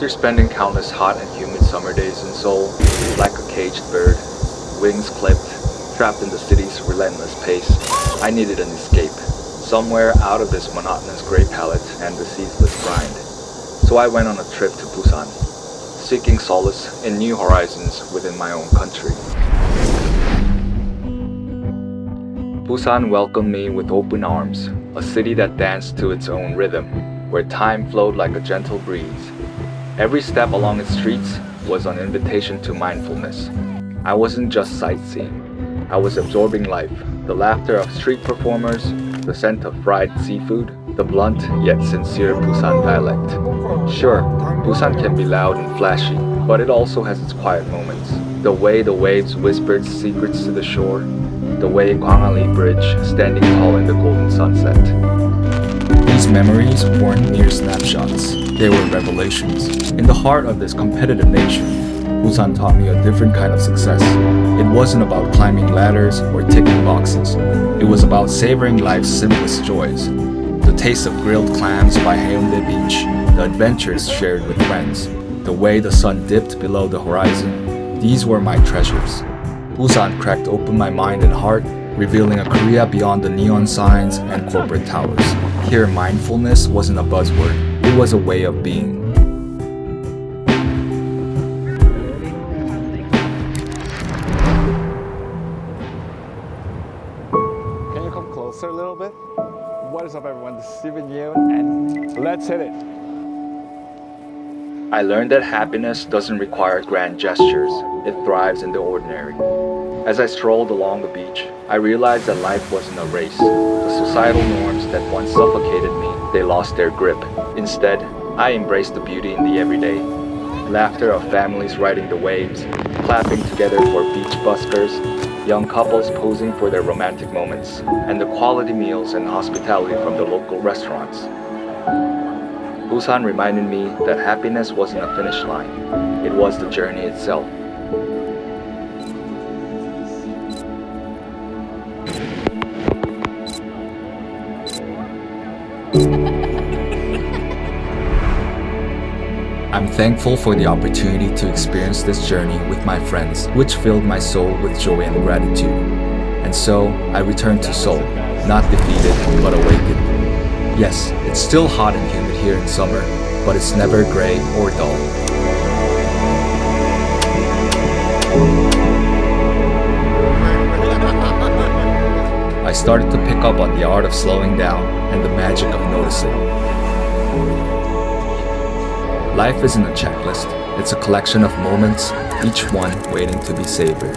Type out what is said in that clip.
After spending countless hot and humid summer days in Seoul, like a caged bird, wings clipped, trapped in the city's relentless pace, I needed an escape, somewhere out of this monotonous gray palette and the ceaseless grind. So I went on a trip to Busan, seeking solace in new horizons within my own country. Busan welcomed me with open arms, a city that danced to its own rhythm, where time flowed like a gentle breeze. Every step along its streets was an invitation to mindfulness. I wasn't just sightseeing. I was absorbing life, the laughter of street performers, the scent of fried seafood, the blunt yet sincere Busan dialect. Sure, Busan can be loud and flashy, but it also has its quiet moments. The way the waves whispered secrets to the shore, the way Gwangali Bridge standing tall in the golden sunset. These memories weren't mere snapshots, they were revelations. In the heart of this competitive nation, Busan taught me a different kind of success. It wasn't about climbing ladders or ticking boxes. It was about savoring life's simplest joys. The taste of grilled clams by Haeundae Beach, the adventures shared with friends, the way the sun dipped below the horizon. These were my treasures. Busan cracked open my mind and heart, revealing a Korea beyond the neon signs and corporate towers. Here, mindfulness wasn't a buzzword, it was a way of being. Can you come closer a little bit? What is up, everyone? This is Steven Yu, and let's hit it. I learned that happiness doesn't require grand gestures, it thrives in the ordinary. As I strolled along the beach, I realized that life wasn't a race. The societal norms that once suffocated me, they lost their grip. Instead, I embraced the beauty in the everyday. Laughter of families riding the waves, clapping together for beach buskers, young couples posing for their romantic moments, and the quality meals and hospitality from the local restaurants. Busan reminded me that happiness wasn't a finish line, it was the journey itself. I'm thankful for the opportunity to experience this journey with my friends, which filled my soul with joy and gratitude. And so, I returned to Seoul, not defeated, but awakened. Yes, it's still hot and humid here in summer, but it's never gray or dull. I started to pick up on the art of slowing down and the magic of noticing. Life isn't a checklist, it's a collection of moments, each one waiting to be savored.